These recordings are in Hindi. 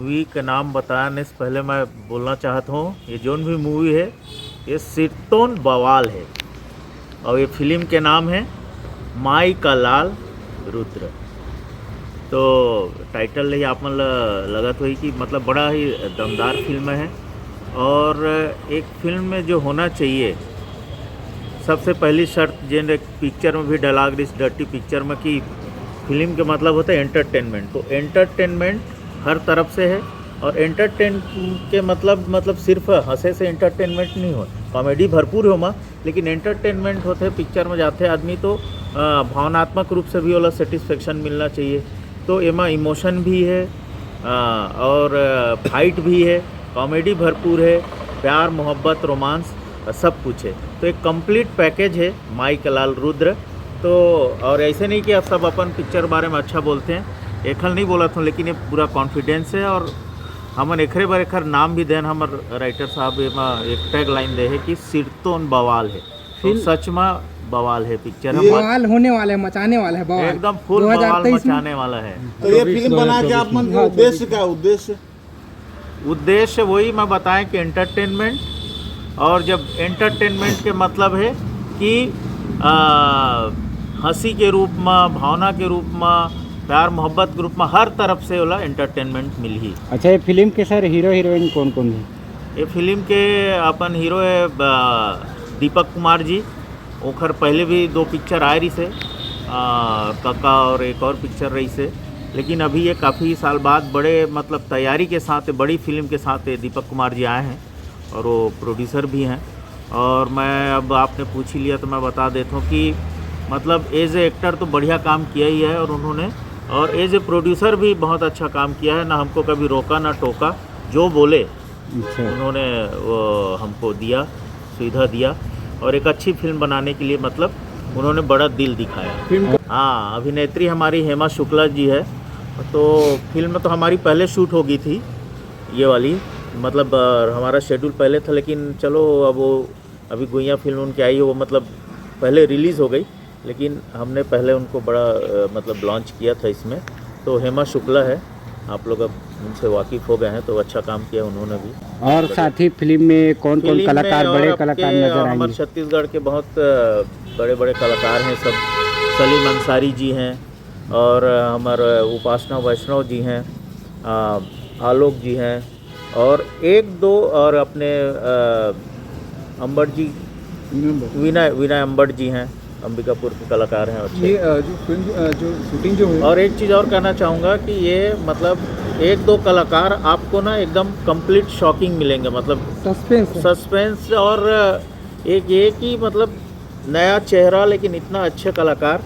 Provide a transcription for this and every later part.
मूवी का नाम बताने से पहले मैं बोलना चाहता हूँ, ये जोन भी मूवी है ये सिरतोन बवाल है और ये फिल्म के नाम है माई का लाल रुद्र। तो टाइटल ही आप लगत हुई कि मतलब बड़ा ही दमदार फिल्म है। और एक फिल्म में जो होना चाहिए सबसे पहली शर्त जिन एक पिक्चर में भी डला गई इस डर्टी पिक्चर में कि फिल्म का मतलब होता है एंटरटेनमेंट। तो एंटरटेनमेंट हर तरफ से है और एंटरटेन के मतलब सिर्फ हंसे से एंटरटेनमेंट नहीं हो, कॉमेडी भरपूर हो माँ, लेकिन एंटरटेनमेंट होते है पिक्चर में जाते आदमी तो भावनात्मक रूप से भी वाला सेटिस्फेक्शन मिलना चाहिए। तो एमा इमोशन भी है और फाइट भी है, कॉमेडी भरपूर है, प्यार मोहब्बत रोमांस सब कुछ है। तो एक कंप्लीट पैकेज है माई का लाल रुद्र। तो और ऐसे नहीं कि आप सब अपन पिक्चर बारे में अच्छा बोलते हैं, एकल नहीं बोला था, लेकिन ये पूरा कॉन्फिडेंस है। और हमन एखरे बार एखर नाम भी देन हमर राइटर साहब एक टैग लाइन दे है कि सिरतोन बवाल है। तो सच में बवाल है पिक्चर, बवाल होने वाला है, मचाने वाला है, बवाल एकदम फुल बवाल मचाने वाला है। तो ये फिल्म बना के आप मन का उद्देश्य क्या उद्देश्य वही मैं बताएं कि एंटरटेनमेंट, और जब एंटरटेनमेंट के मतलब है कि हंसी के रूप में, भावना के रूप में, प्यार मोहब्बत के रूप में हर तरफ से वाला एंटरटेनमेंट मिल ही। अच्छा, ये फिल्म के सर हीरो हीरोइन कौन कौन है? ये फिल्म के अपन हीरो है दीपक कुमार जी, ओखर पहले भी 2 पिक्चर आए रही से काका और एक और पिक्चर रही से, लेकिन अभी ये काफ़ी साल बाद बड़े मतलब तैयारी के साथ बड़ी फिल्म के साथ दीपक कुमार जी आए हैं और वो प्रोड्यूसर भी हैं। और मैं अब आपने पूछ ही लिया तो मैं बता देता हूँ कि मतलब एज ए एक्टर तो बढ़िया काम किया ही है और उन्होंने, और एज ए प्रोड्यूसर भी बहुत अच्छा काम किया है, ना हमको कभी रोका ना टोका, जो बोले उन्होंने वो हमको दिया, सुविधा दिया और एक अच्छी फिल्म बनाने के लिए मतलब उन्होंने बड़ा दिल दिखाया। हाँ, अभिनेत्री हमारी हेमा शुक्ला जी है। तो फिल्म तो हमारी पहले शूट हो गई थी ये वाली, मतलब हमारा शेड्यूल पहले था, लेकिन चलो अब वो अभी गुइया फिल्म उनकी आई है, वो मतलब पहले रिलीज़ हो गई, लेकिन हमने पहले उनको बड़ा मतलब लॉन्च किया था इसमें। तो हेमा शुक्ला है, आप लोग अब उनसे वाकिफ़ हो गए हैं, तो अच्छा काम किया उन्होंने भी। और साथ ही फिल्म में कौन कौन कलाकार, बड़े कलाकार नजर आएंगे? हमारे छत्तीसगढ़ के बहुत बड़े बड़े कलाकार हैं सब। सलीम अंसारी जी हैं और हमारे उपासना वैष्णव जी हैं, आलोक जी हैं और 1-2 और अपने अंबट जी, विनय अंबट जी हैं, अंबिकापुर के कलाकार हैं अच्छे। ये जो फिल्म जो शूटिंग जो हुई, और एक चीज़ और कहना चाहूँगा कि ये मतलब 1-2 कलाकार आपको ना एकदम कंप्लीट शॉकिंग मिलेंगे, मतलब सस्पेंस और एक ये कि मतलब नया चेहरा लेकिन इतना अच्छे कलाकार।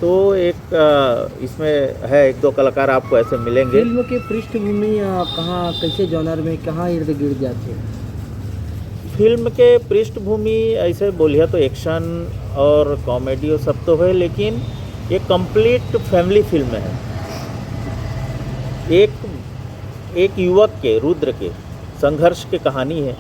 तो एक इसमें है 1-2 कलाकार आपको ऐसे मिलेंगे। फिल्म के पृष्ठभूमि कहाँ, कैसे जॉनर में, कहाँ इर्द गिर्द जाते हैं? फिल्म के पृष्ठभूमि ऐसे बोलिए तो एक्शन और कॉमेडी और सब तो है, लेकिन ये कंप्लीट फैमिली फिल्म है। एक युवक के, रुद्र के संघर्ष की कहानी है।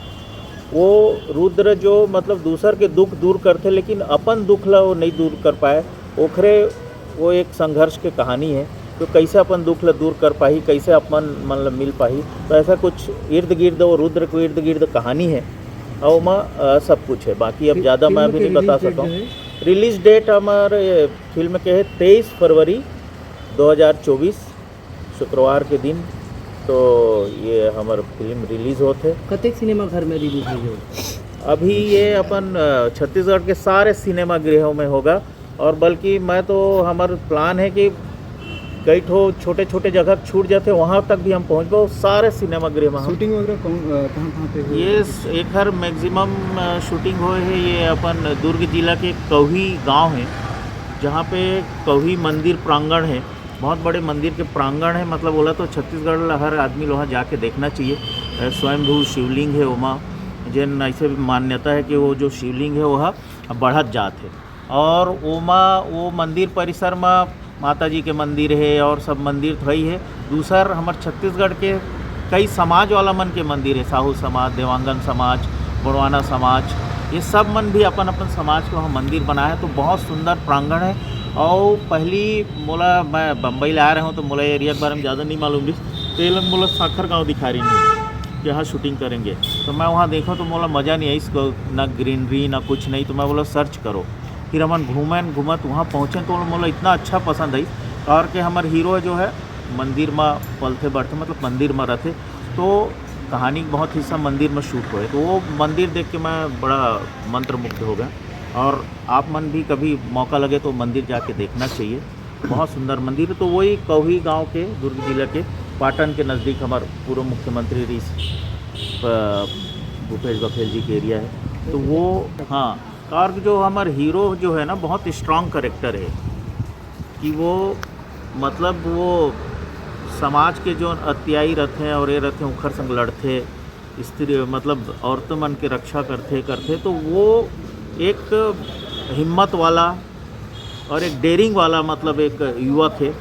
वो रुद्र जो मतलब दूसर के दुख दूर करते, लेकिन अपन दुख ला वो नहीं दूर कर पाए, ओखरे वो एक संघर्ष की कहानी है। तो कैसे अपन दुख ला दूर कर पाही, कैसे अपन मतलब मिल पाही, तो ऐसा कुछ इर्द गिर्द वो रुद्र को इर्द गिर्द कहानी है और वहाँ सब कुछ है। बाकी अब ज़्यादा मैं अभी नहीं बता सकता हूँ। रिलीज़ डेट हमारे फिल्म के है 23 फरवरी 2024 शुक्रवार के दिन। तो ये हमारे फिल्म रिलीज़ होते कतेक सिनेमा घर में रिलीज हुई? अभी ये अपन छत्तीसगढ़ के सारे सिनेमा गृहों में होगा, और बल्कि मैं तो हमारा प्लान है कि कई ठो छोटे छोटे जगह छूट जाते वहाँ तक भी हम पहुँच पाओ, सारे सिनेमा गृह में। शूटिंग वगैरह कहाँ पे हुई? ये एक हर मैक्सिमम शूटिंग हुए है ये अपन दुर्ग जिला के कौही गांव है, जहाँ पे कौही मंदिर प्रांगण है, बहुत बड़े मंदिर के प्रांगण है। मतलब बोला तो छत्तीसगढ़ हर आदमी वहाँ जाके देखना चाहिए। स्वयंभू शिवलिंग है वहाँ, जिन ऐसे मान्यता है कि वो जो शिवलिंग है वह बढ़त जात है। और वो मंदिर परिसर में माता जी के मंदिर है और सब मंदिर तो ही है। दूसर हमारे छत्तीसगढ़ के कई समाज वाला मन के मंदिर है, साहू समाज, देवांगन समाज, बड़वाना समाज, ये सब मन भी अपन अपन समाज के वहाँ मंदिर बनाया है। तो बहुत सुंदर प्रांगण है। और पहली मोला मैं बम्बई ला रहा हूँ तो मोला एरिया के बारे में ज़्यादा नहीं मालूम, तो ये लोग बोला साखर गाँव दिखा रही नहीं कि यहाँ शूटिंग करेंगे। तो मैं वहाँ देखा तो बोला मज़ा नहीं आई, इसको ना ग्रीनरी ना कुछ नहीं। तो मैं बोला सर्च करो, फिर हम घूमत वहाँ पहुँचे तो बोला इतना अच्छा पसंद आई। और के हमारे हीरो जो है मंदिर में पलते बढ़ते, मतलब मंदिर में रहते, तो कहानी का बहुत हिस्सा मंदिर में शूट हुए। तो वो मंदिर देख के मैं बड़ा मंत्रमुग्ध हो गया। और आप मन भी कभी मौका लगे तो मंदिर जाके देखना चाहिए, बहुत सुंदर मंदिर है। तो वही कौही गांव के दुर्ग जिला के पाटन के नज़दीक हमारे पूर्व मुख्यमंत्री भूपेश बघेल जी के एरिया है। तो वो हाँ, और जो हमारे हीरो जो है ना बहुत स्ट्रांग करेक्टर है कि वो मतलब वो समाज के जो अत्याई रहते हैं और ये रहते हैं उखड़ संग लड़ते, स्त्री मतलब औरतों मन के रक्षा करते। तो वो एक हिम्मत वाला और एक डेयरिंग वाला मतलब एक युवक है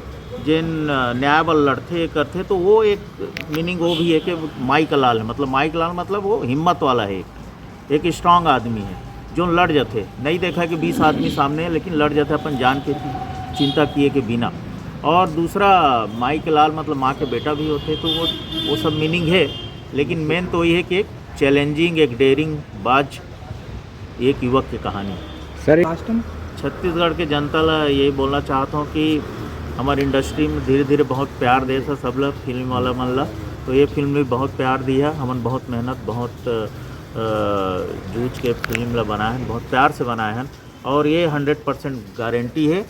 जिन न्याय बल लड़ते करते। तो वो एक मीनिंग वो भी है कि माई का लाल है, मतलब माई का लाल मतलब वो हिम्मत वाला है, एक स्ट्रांग आदमी है जो लड़ जाते। नहीं देखा कि 20 आदमी सामने है लेकिन लड़ जाते अपन जान के चिंता किए के बिना। और दूसरा माई के लाल मतलब माँ के बेटा भी होते। तो वो सब मीनिंग है, लेकिन मेन तो ये है कि एक चैलेंजिंग, एक डेयरिंग बाज एक युवक की कहानी। सर छत्तीसगढ़ के जनता ला यही बोलना चाहता हूँ कि हमारी इंडस्ट्री में धीरे धीरे बहुत प्यार दे सा सब लोग फिल्म वाला मन ला। तो ये फिल्म भी बहुत प्यार दिया, हमन बहुत मेहनत बहुत जूझ के फिल्म ला बनाए हैं, बहुत प्यार से बनाए हैं। और ये 100% गारंटी है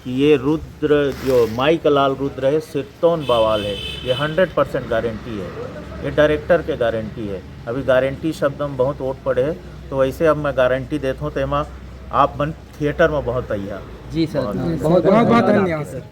कि ये रुद्र जो माई का लाल रुद्र है सिरतोन बवाल है, ये 100% गारंटी है। ये डायरेक्टर के गारंटी है। अभी गारंटी शब्द में बहुत ओट पड़े है, तो वैसे अब मैं गारंटी देता हूँ। तो एमा आप मन थिएटर में बहुत आइया। जी सर, बहुत बहुत धन्यवाद सर।